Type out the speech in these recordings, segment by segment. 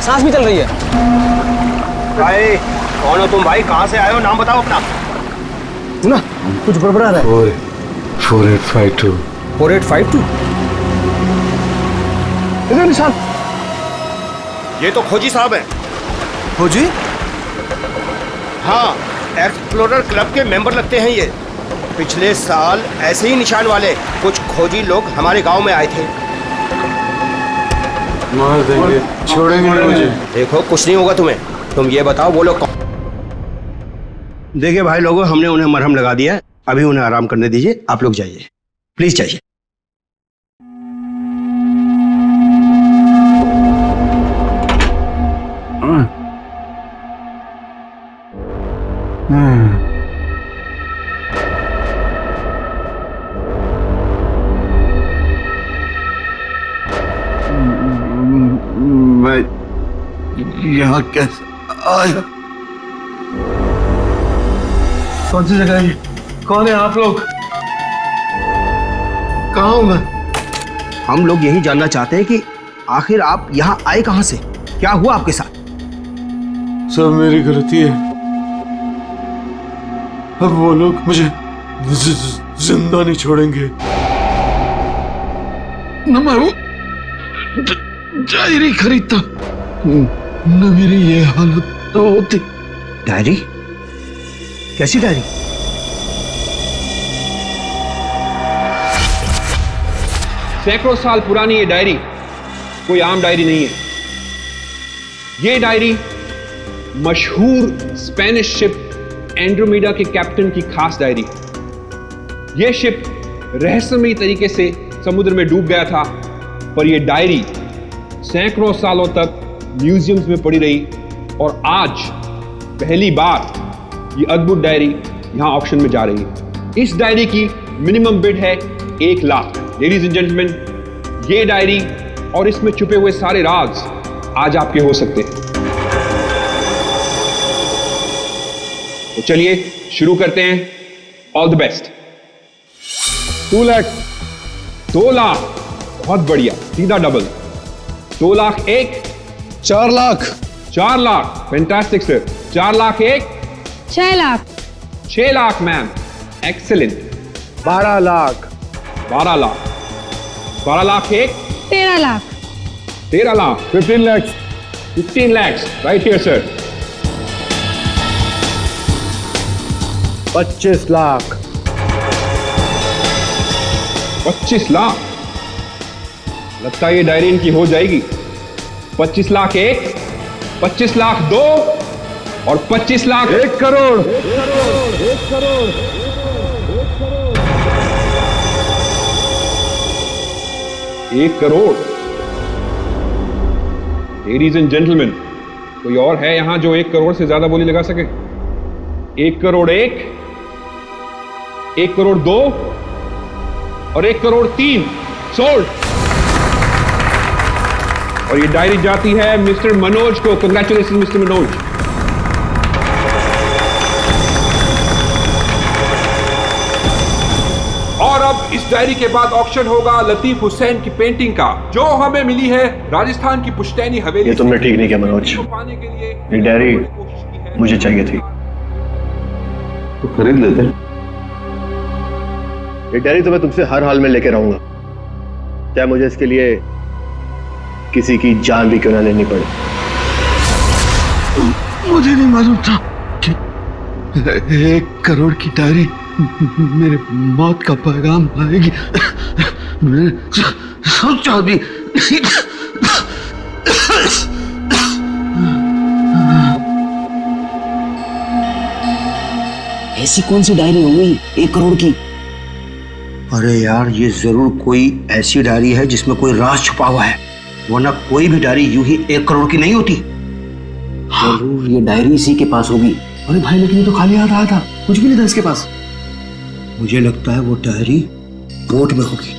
सांस भी चल रही है। भाई कौन हो तुम भाई? कहाँ से आए हो? नाम बताओ अपना। सुना कुछ गड़बड़ा रहा है। 4852 4852 इधर निशान। ये तो खोजी साहब हैं। खोजी? हाँ, एक्सप्लोरर क्लब के मेंबर लगते हैं ये। पिछले साल ऐसे ही निशान वाले कुछ खोजी लोग हमारे गांव में आए थे। मार देंगे, छोड़ेंगे नहीं मुझे। देखो कुछ नहीं होगा तुम्हें। तुम ये बताओ वो लोग कौन? देखिए भाई लोगों, हमने उन्हें मरहम लगा दिया है। अभी उन्हें आराम करने दीजिए। आप लोग जाइए, प्लीज जाइए। मैं यहाँ कैसे आया? कौन सी जगह है? कौन है आप लोग? कहाँ हूँ मैं? हम लोग यही जानना चाहते हैं कि आखिर आप यहाँ आए कहाँ से? क्या हुआ आपके साथ? सब मेरी गलती है। अब वो लोग मुझे जिंदा नहीं छोड़ेंगे। न मैं वो डायरी खरीदता, न मेरी ये हालत तो होती। डायरी? कैसी डायरी? सैकड़ों साल पुरानी ये डायरी कोई आम डायरी नहीं है। ये डायरी मशहूर स्पेनिश शिप एंड्रोमेडा के कैप्टन की खास डायरी है। यह शिप रहस्यमयी तरीके से समुद्र में डूब गया था, पर यह डायरी सैकड़ों सालों तक म्यूजियम्स में पड़ी रही और आज पहली बार ये अद्भुत डायरी यहां ऑक्शन में जा रही है। इस डायरी की मिनिमम बिड है 1 लाख। लेडीज एंड जेंटलमैन, ये डायरी और इसमें छुपे हुए सारे राज आज आपके हो सकते हैं। तो चलिए शुरू करते हैं। All the best. 2 lakh. 2 lakh, बहुत बढ़िया, सीधा double. 2 lakh 1। 4 lakh. 4 lakh, fantastic sir. 4 lakh 1। 6 lakh. 6 lakh ma'am, excellent. 12 lakh. 12 lakh. 12 lakh 1। 13 lakh. 13 lakh. 15 lakh. 15 lakhs, right here sir। 25 lakh. 25 lakh, लगता है ये डायरी इनकी हो जाएगी। 25 लाख 1, 25 लाख 2 और 25 lakh 1 crore. 1 crore. Ladies and gentleman, कोई और है यहां जो 1 करोड़ से ज्यादा बोली लगा सके? 1 करोड़ 1, 1 करोड़ 2 और 1 करोड़ 3 सोल्ड। और ये डायरी जाती है मिस्टर मनोज को। Congratulation mister Manoj. और अब इस डायरी के बाद ऑक्शन होगा लतीफ हुसैन की पेंटिंग का, जो हमें मिली है राजस्थान की पुश्तैनी हवेली। ये तुमने ठीक नहीं किया मनोज। पाने के लिए ये डायरी मुझे चाहिए थी। तो खरीद लेते। ये डायरी तो मैं तुमसे हर हाल में लेके रहूंगा, चाहे मुझे इसके लिए किसी की जान भी क्यों ना लेनी पड़े। मुझे नहीं मालूम था कि 1 करोड़ की डायरी मेरे मौत का पैगाम लाएगी। मैं सोचा भी नहीं। ऐसी कौन सी डायरी हो गई 1 करोड़ की? अरे यार, ये जरूर कोई ऐसी डायरी है जिसमें कोई राज छुपा हुआ है, वरना कोई भी डायरी यूं ही 1 करोड़ की नहीं होती। जरूर ये डायरी इसी के पास होगी। अरे भाई, लेकिन ये तो खाली हाथ आया था, कुछ भी नहीं था इसके पास। मुझे लगता है वो डायरी बोट में होगी।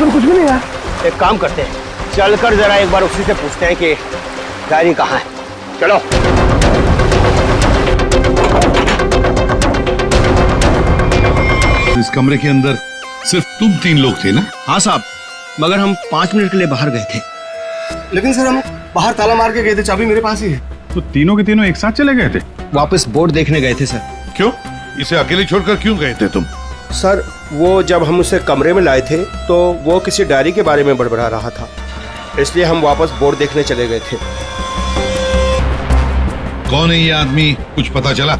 उसमें कुछ भी नहीं यार। एक काम करते हैं, चलकर जरा एक बार उसी से पूछते हैं कि डायरी कहाँ है। चलो। इस कमरे के अंदर सिर्फ तुम 3 लोग थे ना? हाँ साहब, मगर हम 5 मिनट के लिए बाहर गए थे। लेकिन सर हम बाहर ताला मार के गए थे, चाबी मेरे पास ही है। तो तीनों के तीनों एक साथ चले गए थे? वापस बोर्ड देखने गए थे सर। क्यों? इसे अकेले छोड़कर क्यों गए थे तुम? सर वो जब हम उसे कमरे में लाए थे तो वो किसी डायरी के बारे में बड़बड़ा रहा था, इसलिए हम वापस बोर्ड देखने चले गए थे। कौन है ये आदमी, कुछ पता चला?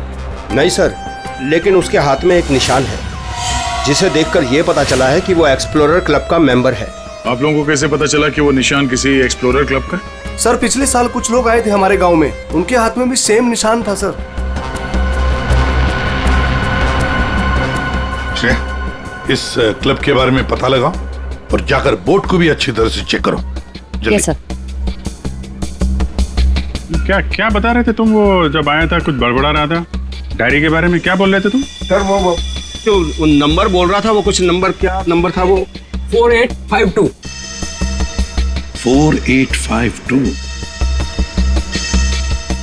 नहीं सर, लेकिन उसके हाथ में एक निशान है जिसे देखकर ये पता चला है कि वो एक्सप्लोरर क्लब का मेंबर है। आप लोगों को कैसे पता चला कि वो निशान किसी एक्सप्लोरर क्लब का? सर पिछले साल कुछ लोग आए थे हमारे गांव में, उनके हाथ में भी सेम निशान था सर। इस क्लब के बारे में पता लगाओ और जाकर बोर्ड को भी अच्छी तरह से चेक करो। Yes sir. क्या क्या बता रहे थे तुम? वो जब आया था कुछ बड़बड़ा रहा था डायरी के बारे में, क्या बोल रहे थे तुम? सर वो जो नंबर बोल रहा था वो कुछ नंबर, क्या नंबर था वो? 4852। 4852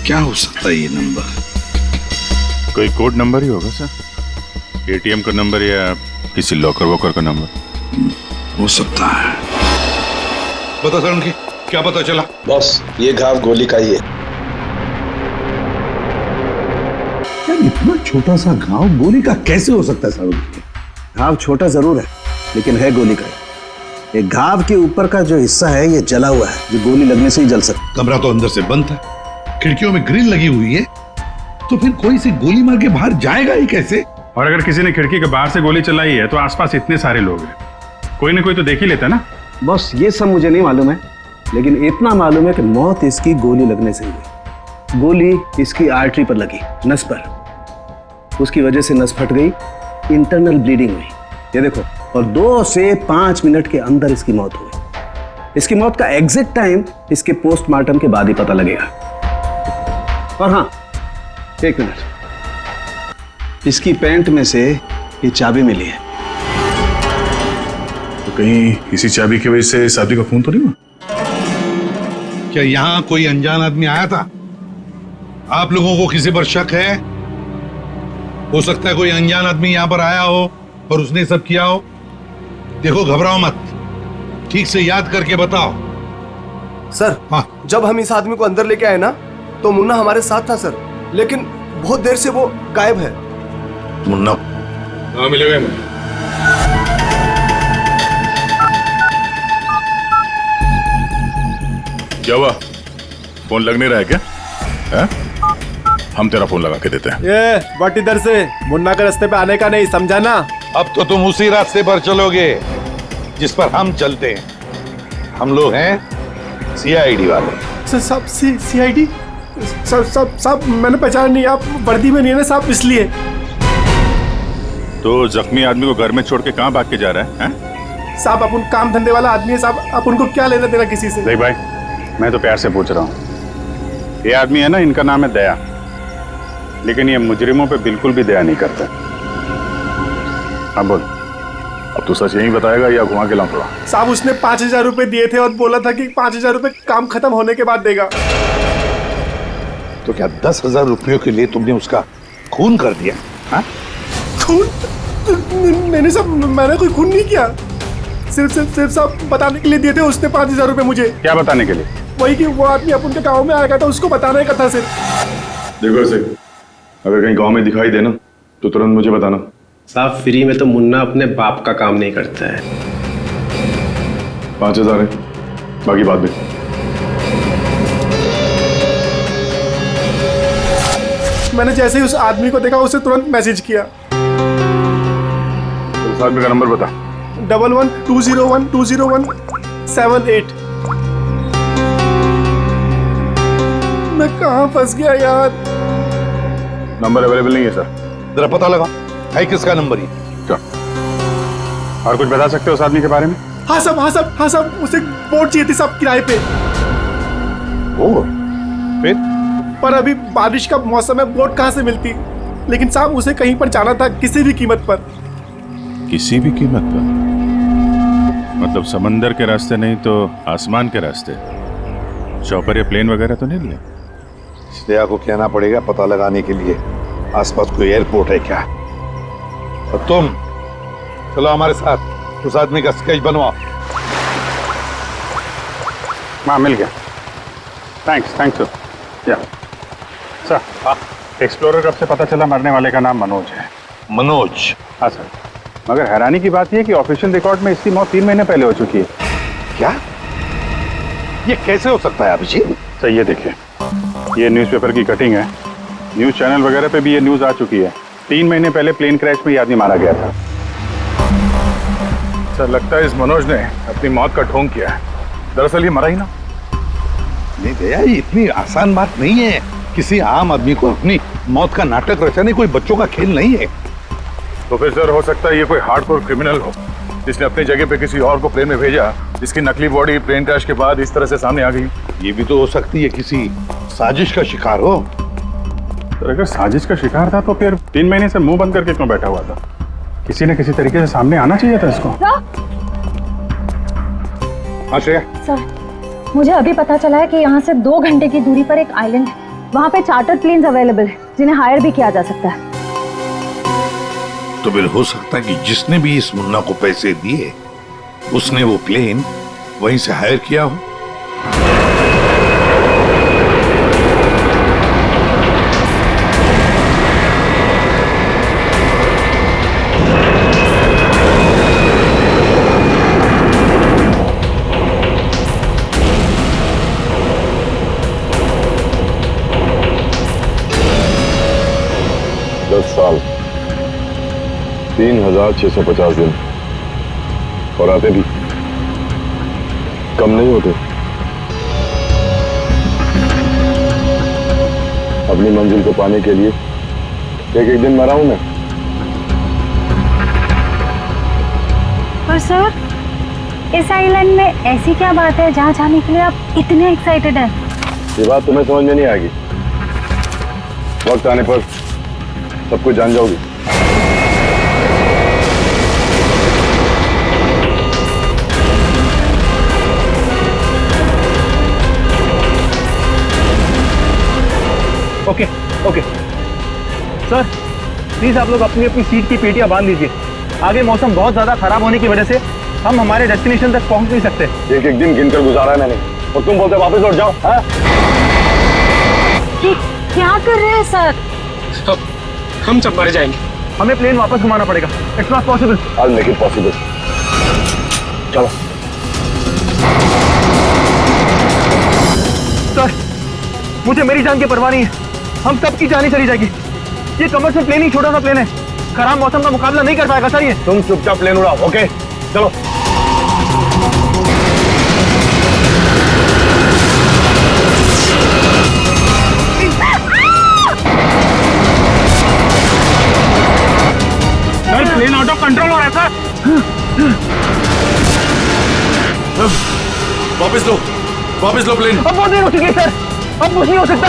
क्या हो सकता है ये नंबर? कोई कोड नंबर ही होगा सर, एटीएम का नंबर या किसी लॉकर वॉकर का नंबर हो सकता है। बता सर, उनकी क्या पता चला? बॉस ये घाव गोली का ही है। यार इतना छोटा सा घाव गोली का कैसे हो सकता है सर? घाव छोटा जरूर है लेकिन है गोली का। एक घाव के ऊपर का जो हिस्सा है ये जला हुआ है, जो गोली लगने से ही जल सकता। कमरा तो अंदर से बंद था, खिड़कियों में ग्रिल लगी हुई है, तो फिर कोई से गोली मार के बाहर जाएगा ही कैसे? और अगर किसी ने खिड़की के बाहर से गोली चलाई है तो आसपास इतने सारे लोग हैं, कोई ना कोई तो देख ही लेता ना। बॉस ये सब मुझे नहीं मालूम है, लेकिन इतना मालूम है कि मौत इसकी गोली लगने से हुई। गोली इसकी आर्टरी पर लगी, नस पर। उसकी वजह से नस फट गई, इंटरनल ब्लीडिंग हुई, ये देखो। और 2 से 5 मिनट के अंदर इसकी मौत हुई। इसकी मौत का एग्जैक्ट टाइम इसके पोस्टमार्टम के बाद ही पता लगेगा। और हाँ, 1 मिनट, इसकी पैंट में से ये चाबी मिली है। तो कहीं इसी चाबी की वजह से शादी का खून तो नहीं हुआ? क्या यहाँ कोई अनजान आदमी आया था? आप लोगों को किसी पर शक है? हो सकता है कोई अनजान आदमी यहाँ पर आया हो और उसने सब किया हो। देखो घबराओ मत, ठीक से याद करके बताओ। सर हाँ, जब हम इस आदमी को अंदर लेके आए ना तो मुन्ना हमारे साथ था सर, लेकिन बहुत देर से वो गायब है। मुन्ना हाँ मिलेगा। क्या हुआ, फोन लग नहीं रहा है क्या? है? हम तेरा फोन लगा के देते हैं। ये बट इधर से मुन्ना के रास्ते पे आने का नहीं, समझा ना? अब तो तुम उसी रास्ते पर चलोगे जिस पर हम चलते हैं। हम लोग हैं सीआईडी वाले। सब सीआईडी? सब मैंने पहचान नहीं, आप वर्दी में नहीं है ना साहब, इसलिए। तो जख्मी आदमी को घर में छोड़ के कहाँ भाग के जा रहा है? साहब अपन काम धंधे वाला आदमी है साहब, आप उनको क्या लेना देना किसी से? देख भाई, मैं तो प्यार से पूछ रहा हूँ। ये आदमी है ना, इनका नाम है दया, लेकिन ये मुजरिमों पे बिल्कुल भी दया नहीं करता। हाँ बोल, अब तू सच यही बताएगा या घुमा के लाऊं थोड़ा? साहब उसने 5,000 रुपए दिए थे और बोला था कि 5,000 रुपए काम खत्म होने के बाद देगा। तो क्या 10,000 रुपयों के लिए तुमने उसका खून कर दिया? हाँ? खून? नहीं साहब, मैंने कोई खून नहीं किया। सिर्फ साहब बताने के लिए दिए थे उसने 5,000 रुपए मुझे। क्या बताने के लिए? वही कि वो आदमी अपन के गाँव में आएगा था, उसको बताने का था सिर्फ। देखो ऐसे, अगर कहीं गांव में दिखाई देना तो तुरंत मुझे बताना। साहब फ्री में तो मुन्ना अपने बाप का काम नहीं करता है। 5,000 है, बाकी बाद में। मैंने जैसे ही उस आदमी को देखा उसे तुरंत मैसेज किया। उस आदमी का नंबर बता। 1120120178। मैं कहाँ फंस गया यार? नंबर अवेलेबल नहीं है सर। जरा पता लगा है किसका नंबर ही। और कुछ बता सकते हो उस आदमी के बारे में? हाँ साहब उसे बोट चाहिए थी साहब किराए पे। ओ, फिर? पर अभी बारिश का मौसम है, बोट कहाँ से मिलती? लेकिन साहब उसे कहीं पर जाना था किसी भी कीमत पर। किसी भी कीमत पर? मतलब समंदर के रास्ते नहीं तो आसमान के रास्ते? चौपर या प्लेन वगैरह तो नहीं लिया? श्रेया को कहना पड़ेगा पता लगाने के लिए आसपास कोई एयरपोर्ट है क्या। और तुम चलो हमारे साथ, उस आदमी का स्केच बनवाओ। हाँ मिल गया। Thanks sir. या सर, एक्सप्लोरर कब से पता चला मरने वाले का नाम मनोज है? मनोज? हाँ सर, मगर हैरानी की बात यह है कि ऑफिशियल रिकॉर्ड में इसकी मौत 3 महीने पहले हो चुकी है। क्या? ये कैसे हो सकता है अभिजीत? सर ये देखिए, ये न्यूज़पेपर की कटिंग है, न्यूज़ चैनल वगैरह पे भी ये न्यूज़ आ चुकी है। 3 महीने पहले प्लेन क्रैश में ये आदमी मारा गया था। सर लगता है इस मनोज ने अपनी मौत का ढोंग किया है। दरअसल ये मरा ही ना। नहीं दया, ये इतनी आसान बात नहीं है। किसी आम आदमी को अपनी मौत का नाटक रचाने कोई बच्चों का खेल नहीं है। तो फिर सर हो सकता है ये कोई हार्डकोर क्रिमिनल हो जिसने अपनी जगह पे किसी और को प्लेन में भेजा, जिसकी नकली बॉडी प्लेन क्रैश के बाद इस तरह से सामने आ गई। ये भी तो हो सकती है किसी साजिश का शिकार हो। सर अगर साजिश का शिकार था तो फिर 3 महीने से मुंह बंद करके क्यों बैठा हुआ था? किसी न किसी तरीके से सामने आना चाहिए था इसको। हाँ श्रेया। सर, मुझे अभी पता चला है कि यहाँ से 2 घंटे की दूरी पर एक आइलैंड है। वहाँ पे चार्टर प्लेन्स अवेलेबल है जिन्हें हायर भी किया जा सकता है। तो फिर हो सकता है कि जिसने भी इस मुन्ना को पैसे दिए उसने वो प्लेन वहीं से हायर किया हो। साल 3650 दिन और आते भी कम नहीं होते। अपनी मंजिल को पाने के लिए एक दिन मरा हूं मैं। पर सर, इस आइलैंड में ऐसी क्या बात है जहाँ जाने के लिए आप इतने एक्साइटेड हैं? ये बात तुम्हें समझ में नहीं आएगी, वक्त आने पर सब कुछ जान जाओगी। ओके सर, प्लीज आप लोग अपनी अपनी सीट की पेटियां बांध लीजिए। आगे मौसम बहुत ज्यादा खराब होने की वजह से हम हमारे डेस्टिनेशन तक पहुंच नहीं सकते। एक एक दिन गिनकर गुजारा है मैंने और तुम बोलते वापस लौट जाओ। हाँ? क्या कर रहे हैं सर? हम सब मर जाएंगे। हमें प्लेन वापस घुमाना पड़ेगा। It's not possible. I'll make it possible। चलो सर, मुझे मेरी जान की परवाह नहीं है। हम सबकी जान ही चली जाएगी। ये कमर्शियल प्लेन ही छोटा सा प्लेन है, खराब मौसम का मुकाबला नहीं कर पाएगा सर। ये तुम चुपचाप प्लेन उड़ाओ। ओके चलो। प्लेन आउट ऑफ कंट्रोल हो रहा है सर। वापस लो प्लेन। अब बहुत देर हो चुकी है सर, अब कुछ नहीं हो सकता।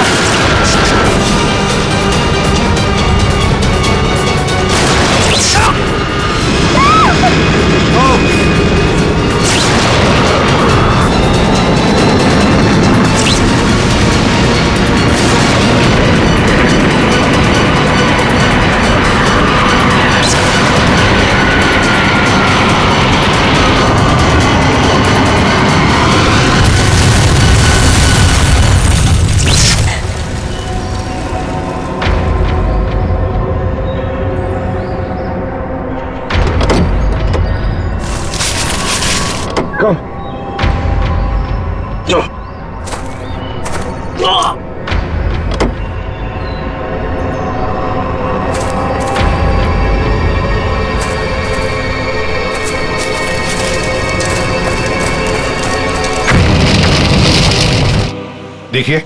देखिए,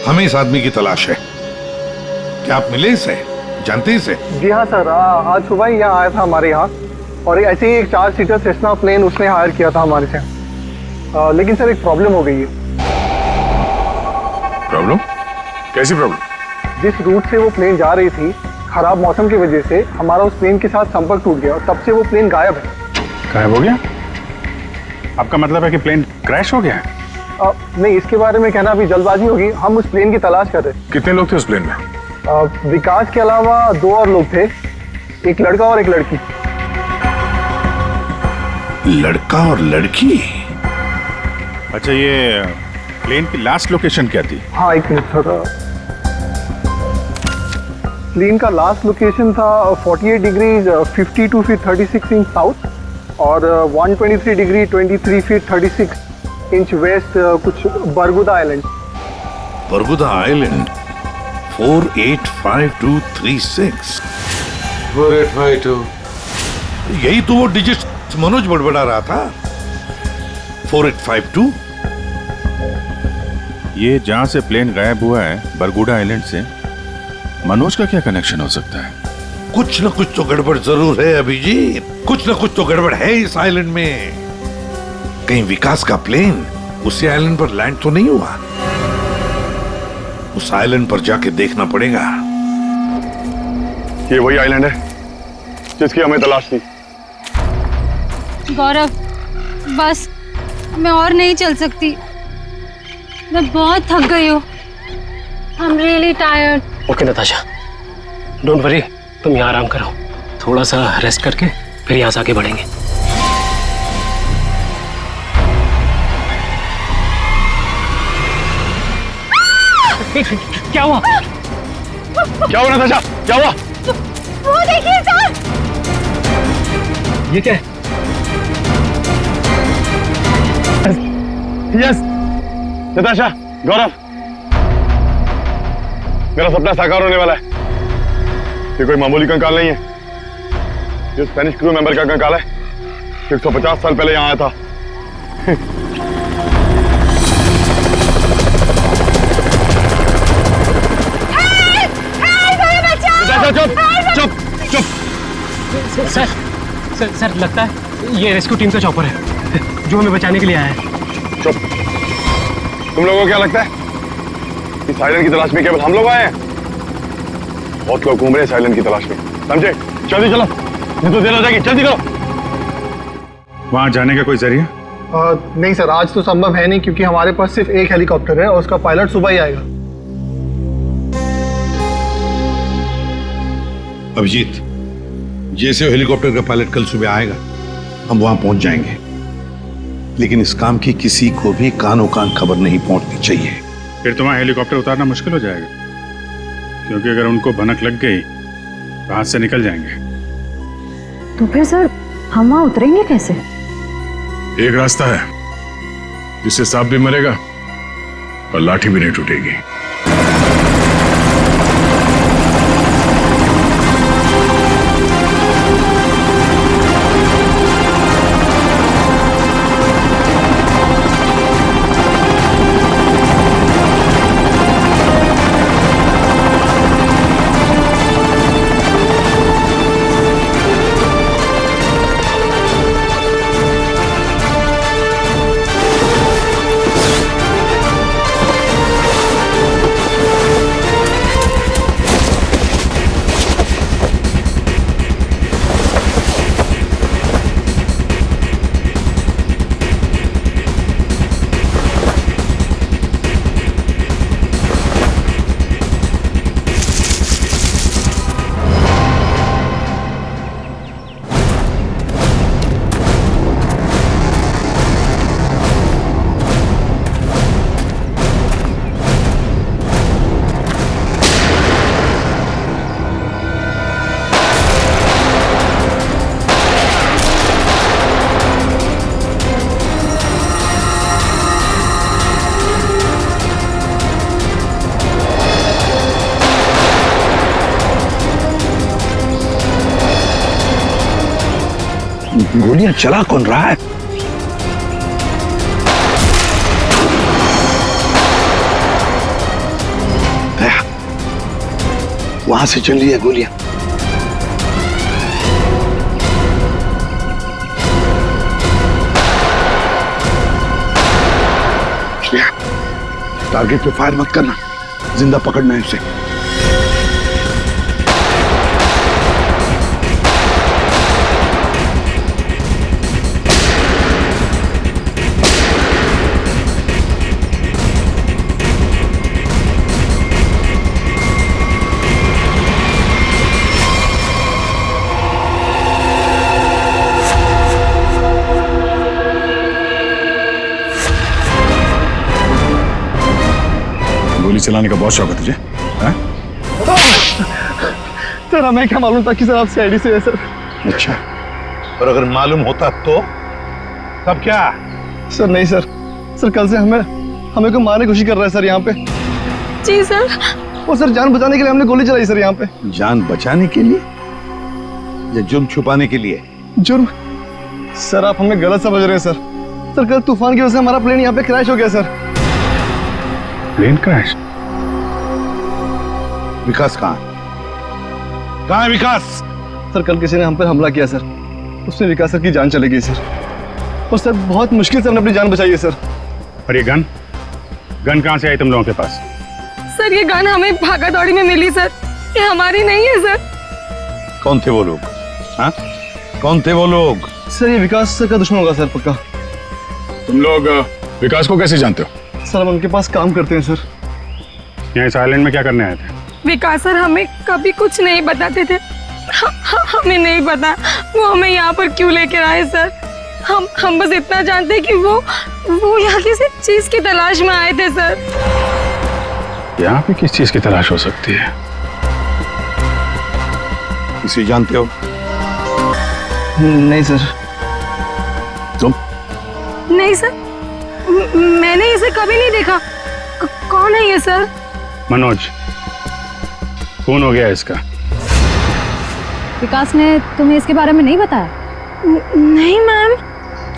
हमें इस आदमी की तलाश है। क्या आप मिले इसे? जानते हैं इसे? जी हाँ सर, आज सुबह ही यहाँ आया था हमारे यहाँ और ऐसे ही एक 4 सीटर सेस्ना प्लेन उसने हायर किया था हमारे से। लेकिन सर एक प्रॉब्लम हो गई है। प्रॉब्लम? कैसी प्रॉब्लम? जिस रूट से वो प्लेन जा रही थी, खराब मौसम की वजह से हमारा उस प्लेन के साथ संपर्क टूट गया और तब से वो प्लेन गायब है। गायब हो गया? आपका मतलब है कि प्लेन क्रैश हो गया है? नहीं, इसके बारे में कहना अभी जल्दबाजी होगी। हम उस प्लेन की तलाश कर रहे कितने लोग थे उस प्लेन में? थे। विकास के अलावा 2 और लोग थे, एक लड़का और एक लड़की। लड़का और लड़की? अच्छा, ये प्लेन की लास्ट लोकेशन क्या थी? हाँ, एक मिनट थोड़ा। प्लेन का लास्ट लोकेशन था 48 डिग्री 52 फीट 36 इंच साउथ और 123 डिग्री 23 फीट 36 इंच वेस्ट, कुछ बरगुदा आइलैंड। बरगुदा आइलैंड 485236। 4852। यही तो वो डिजिट मनोज बड़बड़ा रहा था। 4852। ये जहां से प्लेन गायब हुआ है बरगुडा आइलैंड से, मनोज का क्या कनेक्शन हो सकता है? कुछ न कुछ तो गड़बड़ जरूर है अभिजीत, कुछ न कुछ तो गड़बड़ है इस आइलैंड में। कहीं विकास का प्लेन उसी आइलैंड पर लैंड तो नहीं हुआ? उस आइलैंड पर जाके देखना पड़ेगा। ये वही आइलैंड है जिसकी हमें तलाश थी। गौरव, बस मैं और नहीं चल सकती, मैं बहुत थक गई हूँ। I'm really tired. Okay Natasha, don't worry, तुम यहाँ आराम करो, थोड़ा सा रेस्ट करके फिर यहाँ से आगे बढ़ेंगे। क्या हुआ? क्या हुआ नताशा, क्या हुआ? वो देखिए सर। ये क्या है? यस नताशा, गौरव, मेरा सपना साकार होने वाला है। ये कोई मामूली कंकाल नहीं है, ये स्पेनिश क्रू मेंबर का कंकाल है, 150 साल पहले यहाँ आया था। चुप चुप चुप। सर सर सर, लगता है ये रेस्क्यू टीम का चॉपर है जो हमें बचाने के लिए आया है। चुप। तुम लोगों को क्या लगता है इस आइलैंड की तलाश में केवल हम लोग आए हैं? बहुत लोग घूम रहे हैं इस आइलैंड की तलाश में, समझे? जल्दी चलो, नहीं तो देर हो जाएगी, जल्दी करो। वहां जाने का कोई जरिया? नहीं सर, आज तो संभव है नहीं क्योंकि हमारे पास सिर्फ एक हेलीकॉप्टर है और उसका पायलट सुबह ही आएगा। अभिजीत, जैसे हेलीकॉप्टर का पायलट कल सुबह आएगा हम वहां पहुंच जाएंगे, लेकिन इस काम की किसी को भी कानो कान खबर नहीं पहुंचनी चाहिए। फिर तुम्हारा हेलीकॉप्टर उतारना मुश्किल हो जाएगा, क्योंकि अगर उनको भनक लग गई तो हाथ से निकल जाएंगे। तो फिर सर हम वहाँ उतरेंगे कैसे? एक रास्ता है जिससे सांप भी मरेगा और लाठी भी नहीं टूटेगी। गोलियां चला कौन रहा है? वहां से चल रही है गोलियां। टारगेट पे फायर मत करना, जिंदा पकड़ना है उसे। चलाने का बहुत शौक है तुझे? हाँ? सर हमें क्या मालूम था कि सर आप सीआईडी से है सर। अच्छा, और अगर मालूम होता तो तब क्या? सर नहीं सर, सर कल से हमें को मारने की कोशिश कर रहा है सर यहाँ पे। जी सर। वो सर जान बचाने के लिए हमने गोली चलाई सर यहाँ पे। जान बचाने के लिए या जुर्म छुपाने के लिए? जुर्म? सर आप हमें गलत समझ रहे हैं सर। सर कल तूफान की वजह से हमारा प्लेन यहाँ पे क्रैश हो गया सर। Plane crash? विकास कहाँ है विकास? सर कल किसी ने हम पर हमला किया सर, उसमें विकास सर की जान चली गई सर। और सर बहुत मुश्किल से हमने अपनी जान बचाई है सर। और ये गन कहाँ से आई तुम लोगों के पास? सर ये गन हमें भागा दौड़ी में मिली सर, ये हमारी नहीं है सर। कौन थे वो लोग? हाँ, कौन थे वो लोग? सर ये विकास सर का दुश्मन होगा सर पक्का। तुम लोग विकास को कैसे जानते हो? सर हम उनके पास काम करते हैं सर। यहाँ इस आइलैंड में क्या करने आए थे? विकास सर हमें कभी कुछ नहीं बताते थे। हमें नहीं पता वो हमें यहाँ पर क्यों लेकर आए सर। हम बस इतना जानते हैं कि वो यहाँ किसी चीज की तलाश में आए थे सर। यहाँ पे किस चीज की तलाश हो सकती है? इसे जानते हो? नहीं सर। तुम? नहीं सर, मैंने इसे कभी नहीं देखा। कौन है ये सर? मनोज, खून हो गया इसका। विकास ने तुम्हें इसके बारे में नहीं बताया? नहीं मैम।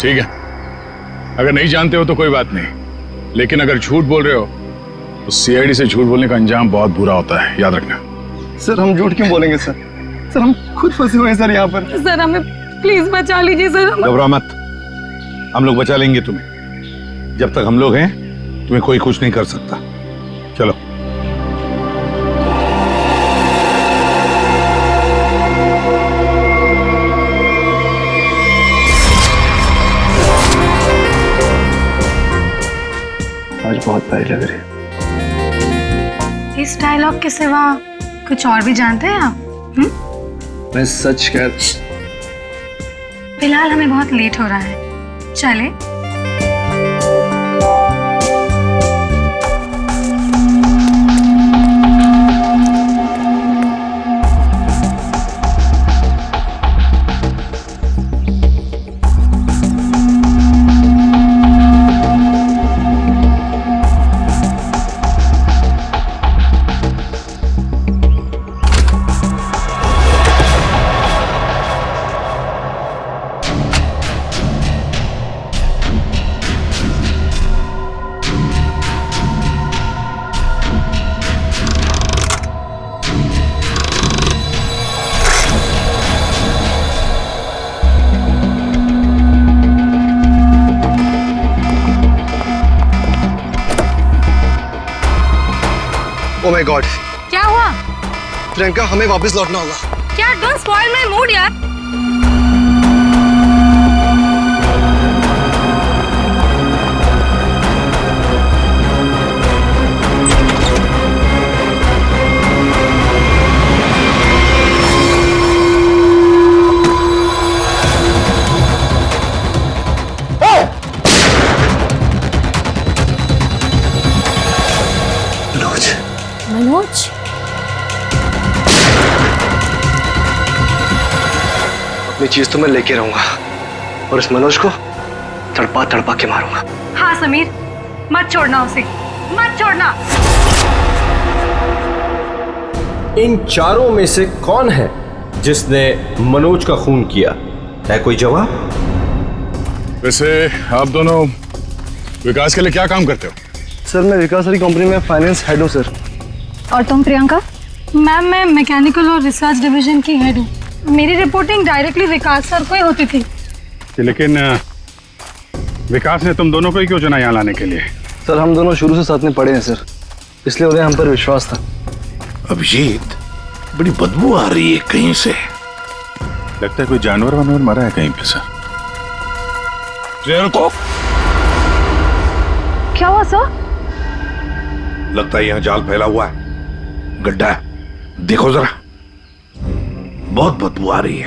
ठीक है, अगर नहीं जानते हो तो कोई बात नहीं, लेकिन अगर झूठ बोल रहे हो तो सीआईडी से झूठ बोलने का अंजाम बहुत बुरा होता है, याद रखना। सर हम झूठ क्यों बोलेंगे सर? सर हम खुद फंसे हुए हैं सर यहाँ पर। सर हमें प्लीज बचा लीजिए सर। घबरा मत, हम लोग बचा लेंगे तुम्हें। जब तक हम लोग हैं तुम्हें कोई कुछ नहीं कर सकता। चलो। आज बहुत प्यारी लग रही है। इस डायलॉग के सिवा कुछ और भी जानते हैं आप? मैं सच कह। फिलहाल हमें बहुत लेट हो रहा है, चले? ओह माय गॉड, क्या हुआ? प्रियंका हमें वापस लौटना होगा। क्या? डोंट स्पॉइल माय मूड यार। मनोज, अपनी चीज तो मैं लेके रहूंगा और इस मनोज को तड़पा तड़पा के मारूंगा। हाँ समीर, मत छोड़ना उसे, मत छोड़ना। इन चारों में से कौन है जिसने मनोज का खून किया? है कोई जवाब? वैसे आप दोनों विकास के लिए क्या काम करते हो? सर मैं विकास की कंपनी में फाइनेंस हेड हूँ सर। और तुम प्रियंका? मैम मैं मैकेनिकल और रिसर्च डिवीजन की हेड हूँ। मेरी रिपोर्टिंग डायरेक्टली विकास सर को ही होती थी। लेकिन विकास ने तुम दोनों को ही क्यों चुना यहाँ लाने के लिए? सर हम दोनों शुरू से साथ में पढ़े हैं सर, इसलिए उन्हें हम पर विश्वास था। अभिजीत, बड़ी बदबू आ रही है कहीं से। लगता है कोई जानवर वानवर मरा है कहीं पे सर। को क्या हुआ सर? लगता है यहाँ जाल फैला हुआ है, गड्ढा है। देखो जरा, बहुत बदबू आ रही है।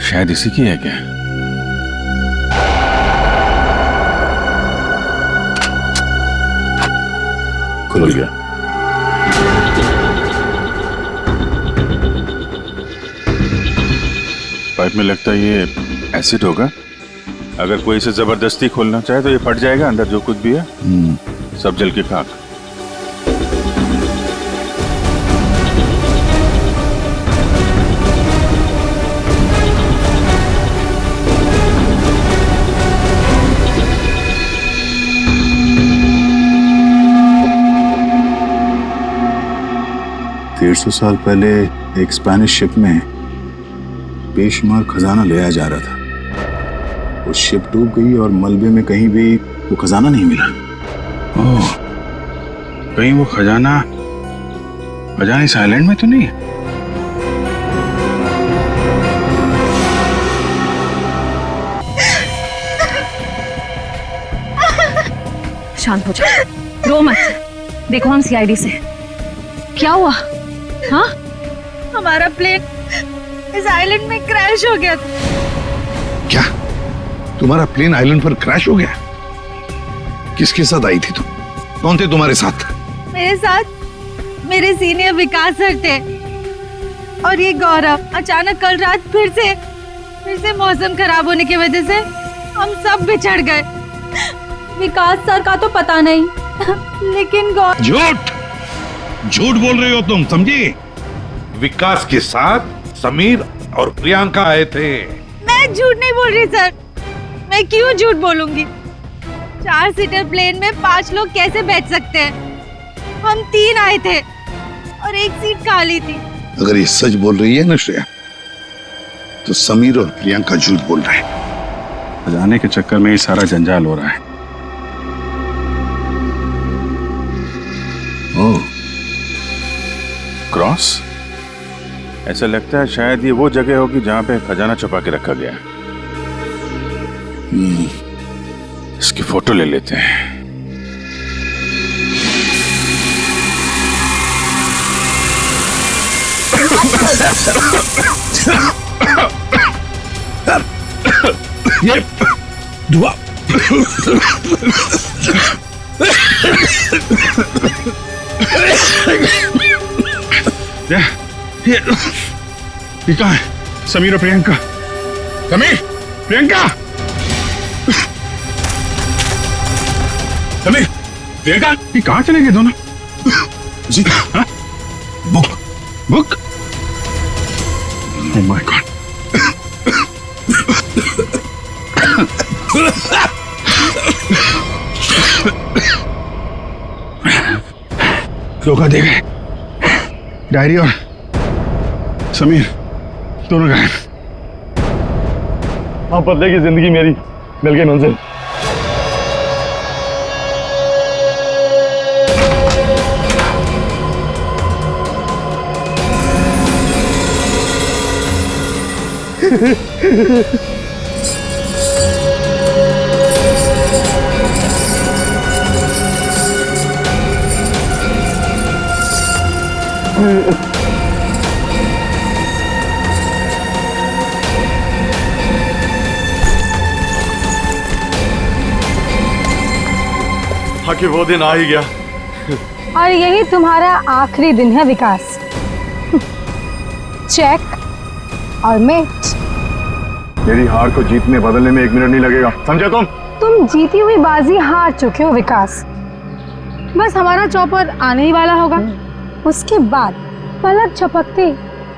शायद इसी की है क्या? खुल गया। पाइप में लगता है ये एसिड होगा। अगर कोई इसे जबरदस्ती खोलना चाहे तो ये फट जाएगा, अंदर जो कुछ भी है सब जल के खाक। सौ साल पहले एक स्पेनिश शिप में बेशुमार खजाना ले आया जा रहा था। वो शिप डूब गई और मलबे में कहीं भी वो खजाना नहीं मिला। ओह, कहीं वो खजाना इस आइलैंड में तो नहीं है? शांत हो जाओ, रो मत। देखो हम सीआईडी से। क्या हुआ? हाँ, हमारा प्लेन इस आइलैंड में क्रैश हो गया। क्या तुम्हारा प्लेन आइलैंड पर क्रैश हो गया? किसके साथ आई थी तुम? कौन थे तुम्हारे साथ? मेरे साथ मेरे सीनियर विकास सर थे और ये गौरव। अचानक कल रात फिर से मौसम खराब होने की वजह से हम सब बिछड़ गए। विकास सर का तो पता नहीं, लेकिन झूठ बोल रही हो तुम, समझी? विकास के साथ समीर और प्रियंका आए थे। मैं झूठ नहीं बोल रही सर। मैं क्यों झूठ बोलूंगी? 4 सीटर प्लेन में 5 लोग कैसे बैठ सकते हैं? हम 3 आए थे और एक सीट खाली थी। अगर ये सच बोल रही है ना श्रेया, तो समीर और प्रियंका झूठ बोल रहे हैं। खजाने के चक्कर में ये सारा जंजाल हो रहा है। ओह, क्रॉस? ऐसा लगता है शायद ये वो जगह होगी जहां पे खजाना छुपा के रखा गया। इसकी फोटो ले लेते हैं। ये धुआं ये कहाँ है? समीर और प्रियंका। समीर, प्रियंका, समीर, प्रियंका, ये कहाँ चले गए दोनों? जी, हाँ? बुक? Oh my God! धोखा दे गए। डायरी और समीर दोनों गायब। हाँ, बदले की जिंदगी मेरी मिल गई मंजिल। हाँ कि वो दिन आ ही गया। और यही तुम्हारा आखिरी दिन है विकास। चेक और मेट। मेरी हार को जीतने बदलने में 1 मिनट नहीं लगेगा, समझे तुम? तुम जीती हुई बाजी हार चुके हो विकास। बस हमारा चौपर आने ही वाला होगा। उसके बाद पलक झपकते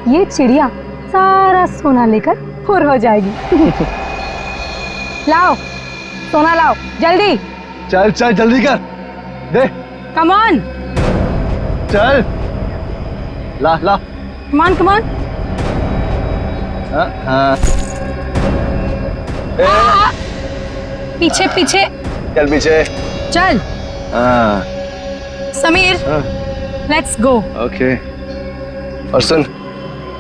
ये चिड़िया सारा सोना लेकर फुर हो जाएगी। लाओ सोना, लाओ जल्दी। चल चल जल्दी कर दे। कम ऑन, चल ला ला। Come on, come on. पीछे पीछे चल, पीछे चल। Sameer, let's go. ओके। और सुन,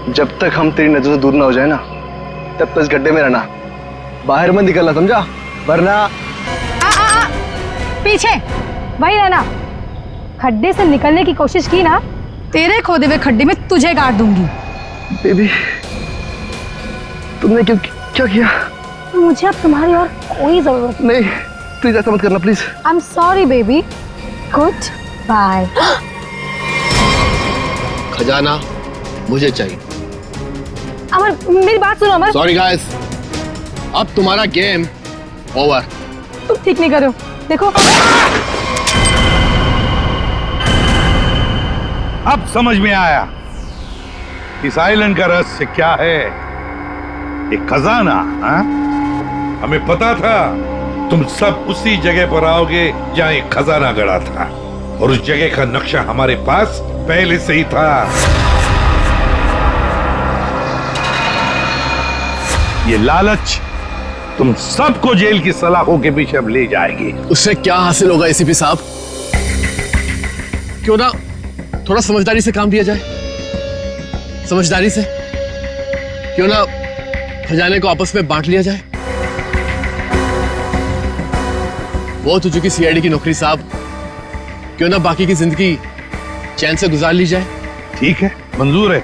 जब तक हम तेरी नजर से दूर ना हो जाए ना, तब तक इस गड्ढे में रहना, बाहर मत निकलना, समझा? वरना पीछे वही रहना। खड्डे से निकलने की कोशिश की ना, तेरे खोदे हुए खड्डे में तुझे गाड़ दूंगी। बेबी तुमने क्यों क्या किया? मुझे अब तुम्हारी और कोई जरूरत नहीं, प्लीज ऐसा मत करना please. I am sorry baby. Good bye. खजाना मुझे चाहिए। अमर मेरी बात सुनो अमर। सॉरी गाइस, अब तुम्हारा गेम ओवर। तुम ठीक नहीं कर रहे हो, देखो। अब समझ में आया इस आइलैंड का रहस्य क्या है। एक खजाना। हाँ? हमें पता था तुम सब उसी जगह पर आओगे जहां एक खजाना गड़ा था, और उस जगह का नक्शा हमारे पास पहले से ही था। ये लालच तुम सबको जेल की सलाखों के पीछे अब ले जाएगी। उससे क्या हासिल होगा एसीपी साहब? क्यों ना थोड़ा समझदारी से काम लिया जाए। समझदारी से क्यों ना खजाने को आपस में बांट लिया जाए। बहुत हो चुकी सीआईडी की नौकरी साहब, क्यों ना बाकी की जिंदगी चैन से गुजार ली जाए। ठीक है, मंजूर है,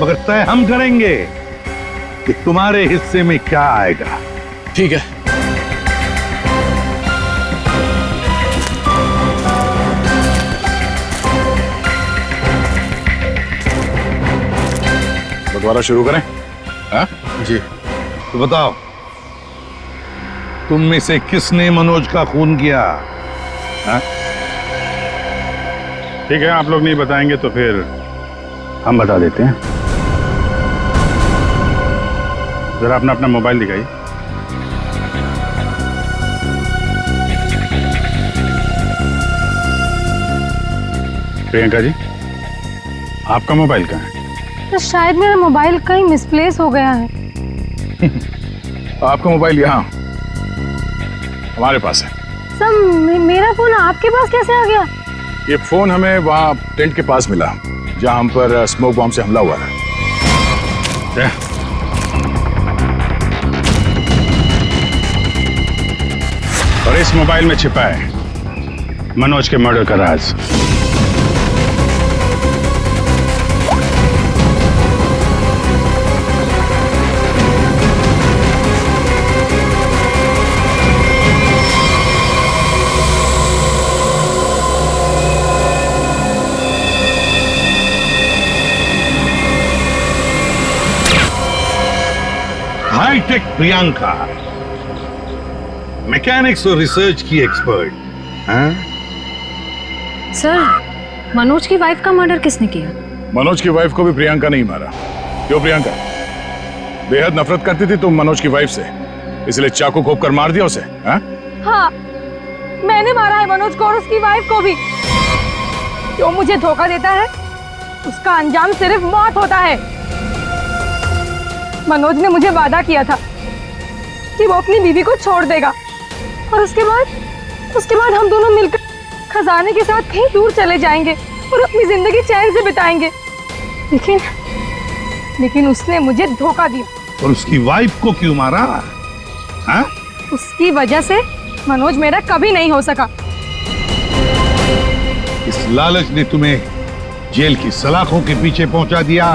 मगर तय हम करेंगे कि तुम्हारे हिस्से में क्या आएगा। ठीक है। बंटवारा शुरू करें? हाँ? जी। तो बताओ, तुम में से किसने मनोज का खून किया? हाँ? ठीक है, आप लोग नहीं बताएंगे तो फिर हम बता देते हैं। जरा अपना अपना मोबाइल दिखाइए। प्रियंका जी, आपका मोबाइल कहाँ है? तो शायद मेरा मोबाइल कहीं मिसप्लेस हो गया है। आपका मोबाइल यहाँ हमारे पास है। सर मेरा फोन आपके पास कैसे आ गया? ये फोन हमें वहाँ टेंट के पास मिला जहाँ हम पर स्मोक बॉम्ब से हमला हुआ था। और इस मोबाइल में छिपा है मनोज के मर्डर का राज। हाईटेक प्रियंका, मैकेनिक्स और रिसर्च की एक्सपर्ट। हाँ? सर, मनोज की वाइफ का मर्डर किसने किया? मनोज की वाइफ को भी प्रियंका नहीं मारा। क्यों प्रियंका? बेहद नफरत करती थी तुम मनोज की वाइफ से, इसलिए चाकू घोंप कर मार दिया उसे? हाँ? हाँ, मैंने मारा है मनोज को और उसकी वाइफ को भी। जो मुझे धोखा देता है उसका अंजाम सिर्फ मौत होता है। मनोज ने मुझे वादा किया था कि वो अपनी बीवी को छोड़ देगा, और उसके बाद हम दोनों मिलकर खजाने के साथ कहीं दूर चले जाएंगे और अपनी जिंदगी चैन से बिताएंगे। लेकिन उसने मुझे धोखा दिया। और उसकी वाइफ को क्यों मारा? हाँ? उसकी वजह से मनोज मेरा कभी नहीं हो सका। इस लालच ने तुम्हें जेल की सलाखों के पीछे पहुंचा दिया,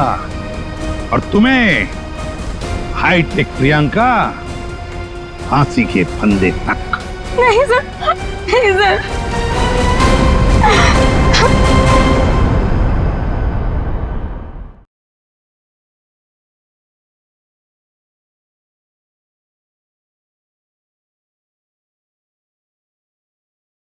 और तुम्हें हाईटेक प्रियंका फांसी के फंदे तक। नहीं सर, नहीं सर।